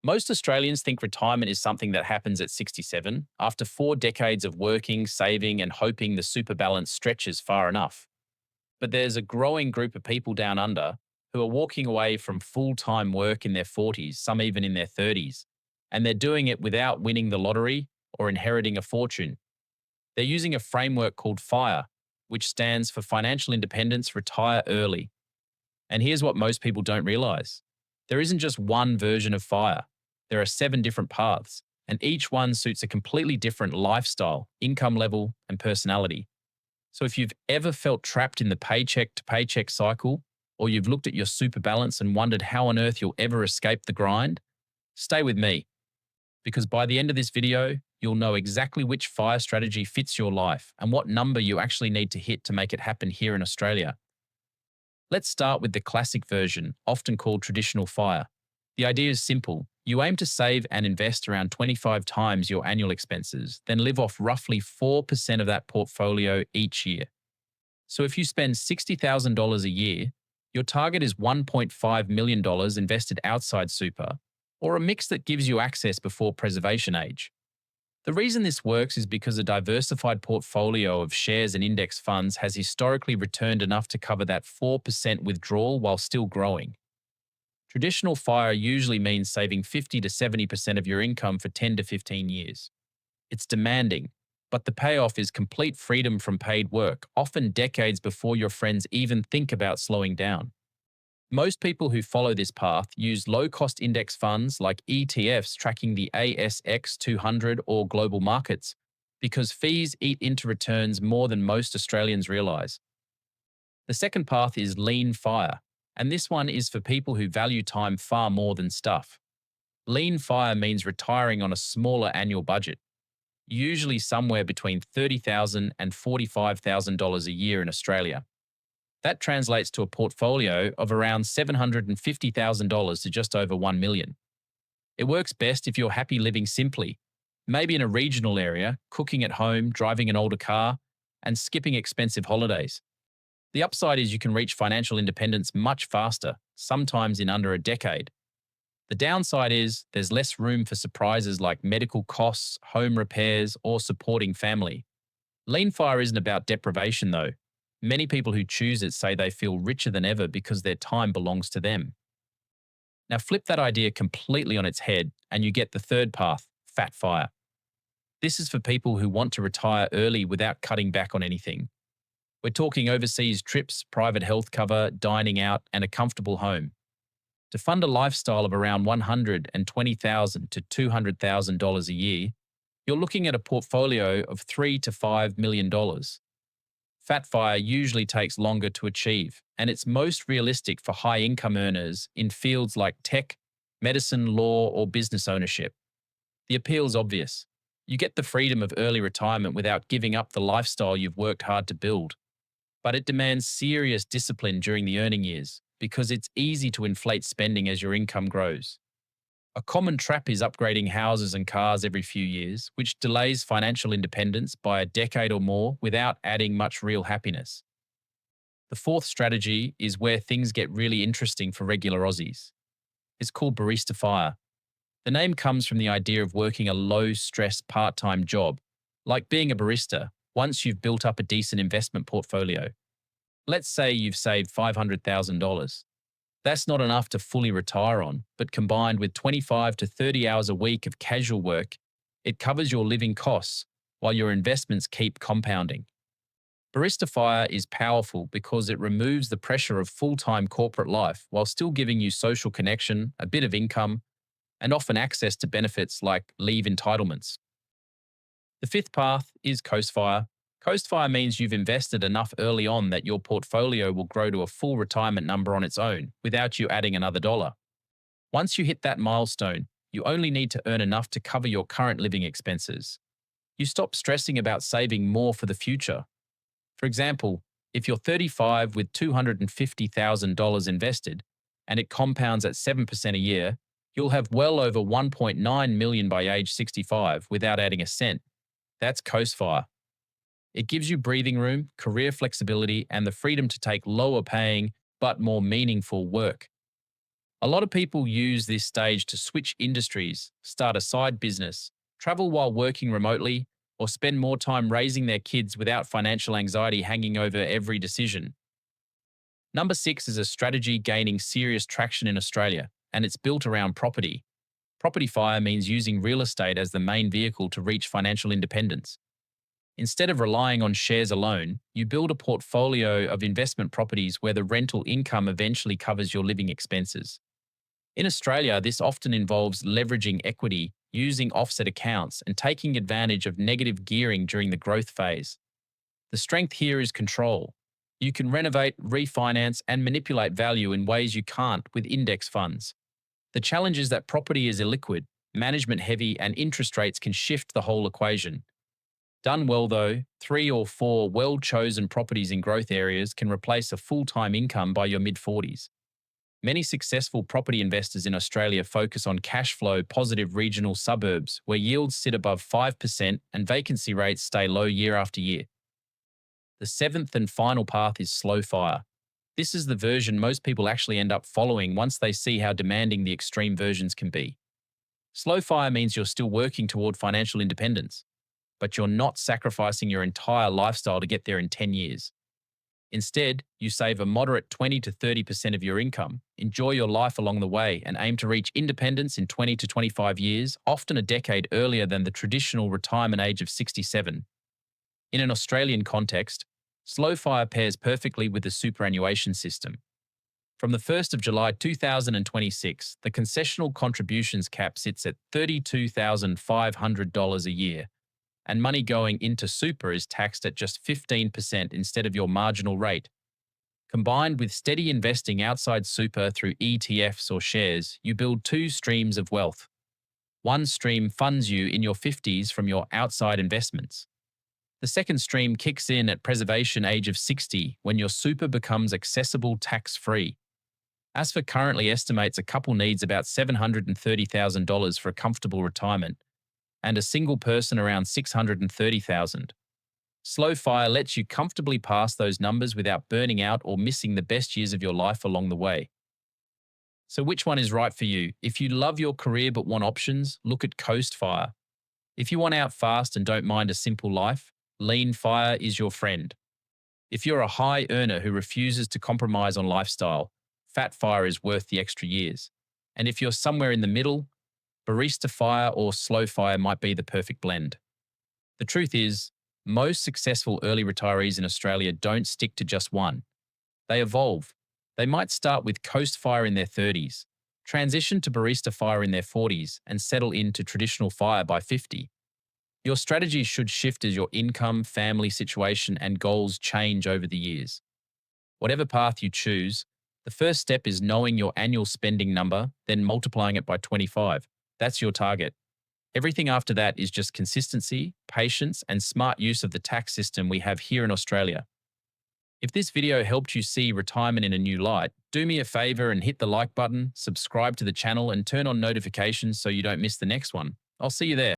Most Australians think retirement is something that happens at 67, after 4 decades of working, saving, and hoping the super balance stretches far enough. But there's a growing group of people down under who are walking away from full time work in their 40s, some even in their 30s, and they're doing it without winning the lottery or inheriting a fortune. They're using a framework called FIRE, which stands for Financial Independence Retire Early. And here's what most people don't realize: there isn't just one version of FIRE, there are 7 different paths, and each one suits a completely different lifestyle, income level, and personality. So if you've ever felt trapped in the paycheck to paycheck cycle, or you've looked at your super balance and wondered how on earth you'll ever escape the grind, stay with me, because by the end of this video, you'll know exactly which FIRE strategy fits your life and what number you actually need to hit to make it happen here in Australia. Let's start with the classic version, often called traditional FIRE. The idea is simple. You aim to save and invest around 25 times your annual expenses, then live off roughly 4% of that portfolio each year. So if you spend $60,000 a year, your target is $1.5 million invested outside super, or a mix that gives you access before preservation age. The reason this works is because a diversified portfolio of shares and index funds has historically returned enough to cover that 4% withdrawal while still growing. Traditional FIRE usually means saving 50 to 70% of your income for 10 to 15 years. It's demanding, but the payoff is complete freedom from paid work, often decades before your friends even think about slowing down. Most people who follow this path use low-cost index funds like ETFs tracking the ASX 200 or global markets, because fees eat into returns more than most Australians realise. The second path is lean FIRE, and this one is for people who value time far more than stuff. Lean FIRE means retiring on a smaller annual budget, usually somewhere between $30,000 and $45,000 a year in Australia. That translates to a portfolio of around $750,000 to just over $1 million. It works best if you're happy living simply, maybe in a regional area, cooking at home, driving an older car, and skipping expensive holidays. The upside is you can reach financial independence much faster, sometimes in under a decade. The downside is there's less room for surprises like medical costs, home repairs, or supporting family. Lean FIRE isn't about deprivation though. Many people who choose it say they feel richer than ever because their time belongs to them. Now flip that idea completely on its head and you get the third path, Fat FIRE. This is for people who want to retire early without cutting back on anything. We're talking overseas trips, private health cover, dining out, and a comfortable home. To fund a lifestyle of around $120,000 to $200,000 a year, you're looking at a portfolio of $3 to $5 million. Fat FIRE usually takes longer to achieve, and it's most realistic for high-income earners in fields like tech, medicine, law, or business ownership. The appeal's obvious. You get the freedom of early retirement without giving up the lifestyle you've worked hard to build. But it demands serious discipline during the earning years because it's easy to inflate spending as your income grows. A common trap is upgrading houses and cars every few years, which delays financial independence by a decade or more without adding much real happiness. The fourth strategy is where things get really interesting for regular Aussies. It's called Barista FIRE. The name comes from the idea of working a low-stress part-time job, like being a barista, once you've built up a decent investment portfolio. Let's say you've saved $500,000. That's not enough to fully retire on, but combined with 25 to 30 hours a week of casual work, it covers your living costs while your investments keep compounding. Barista FIRE is powerful because it removes the pressure of full-time corporate life while still giving you social connection, a bit of income, and often access to benefits like leave entitlements. The fifth path is Coast FIRE. Coast FIRE means you've invested enough early on that your portfolio will grow to a full retirement number on its own without you adding another dollar. Once you hit that milestone, you only need to earn enough to cover your current living expenses. You stop stressing about saving more for the future. For example, if you're 35 with $250,000 invested and it compounds at 7% a year, you'll have well over $1.9 million by age 65 without adding a cent. That's Coast FIRE. It gives you breathing room, career flexibility, and the freedom to take lower paying but more meaningful work. A lot of people use this stage to switch industries, start a side business, travel while working remotely, or spend more time raising their kids without financial anxiety hanging over every decision. Number six is a strategy gaining serious traction in Australia, and it's built around property. Property FIRE means using real estate as the main vehicle to reach financial independence. Instead of relying on shares alone, you build a portfolio of investment properties where the rental income eventually covers your living expenses. In Australia, this often involves leveraging equity, using offset accounts, and taking advantage of negative gearing during the growth phase. The strength here is control. You can renovate, refinance, and manipulate value in ways you can't with index funds. The challenge is that property is illiquid, management heavy, and interest rates can shift the whole equation. Done well, though, 3 or 4 well chosen properties in growth areas can replace a full time income by your mid 40s. Many successful property investors in Australia focus on cash flow positive regional suburbs where yields sit above 5% and vacancy rates stay low year after year. The seventh and final path is slow fire. This is the version most people actually end up following once they see how demanding the extreme versions can be. Slow fire means you're still working toward financial independence, but you're not sacrificing your entire lifestyle to get there in 10 years. Instead, you save a moderate 20 to 30% of your income, enjoy your life along the way, and aim to reach independence in 20 to 25 years, often a decade earlier than the traditional retirement age of 67. In an Australian context, slow fire pairs perfectly with the superannuation system. From the 1st of July 2026, the concessional contributions cap sits at $32,500 a year, and money going into super is taxed at just 15% instead of your marginal rate. Combined with steady investing outside super through ETFs or shares, you build two streams of wealth. One stream funds you in your 50s from your outside investments. The second stream kicks in at preservation age of 60 when your super becomes accessible tax-free. ASFA currently estimates a couple needs about $730,000 for a comfortable retirement, and a single person around $630,000. Slow fire lets you comfortably pass those numbers without burning out or missing the best years of your life along the way. So which one is right for you? If you love your career but want options, look at Coast Fire. If you want out fast and don't mind a simple life, Lean Fire is your friend. If you're a high earner who refuses to compromise on lifestyle, Fat Fire is worth the extra years. And if you're somewhere in the middle, Barista FIRE or Slow FIRE might be the perfect blend. The truth is, most successful early retirees in Australia don't stick to just one. They evolve. They might start with Coast FIRE in their 30s, transition to Barista FIRE in their 40s, and settle into traditional FIRE by 50. Your strategy should shift as your income, family situation, and goals change over the years. Whatever path you choose, the first step is knowing your annual spending number, then multiplying it by 25. That's your target. Everything after that is just consistency, patience, and smart use of the tax system we have here in Australia. If this video helped you see retirement in a new light, do me a favor and hit the like button, subscribe to the channel, and turn on notifications so you don't miss the next one. I'll see you there.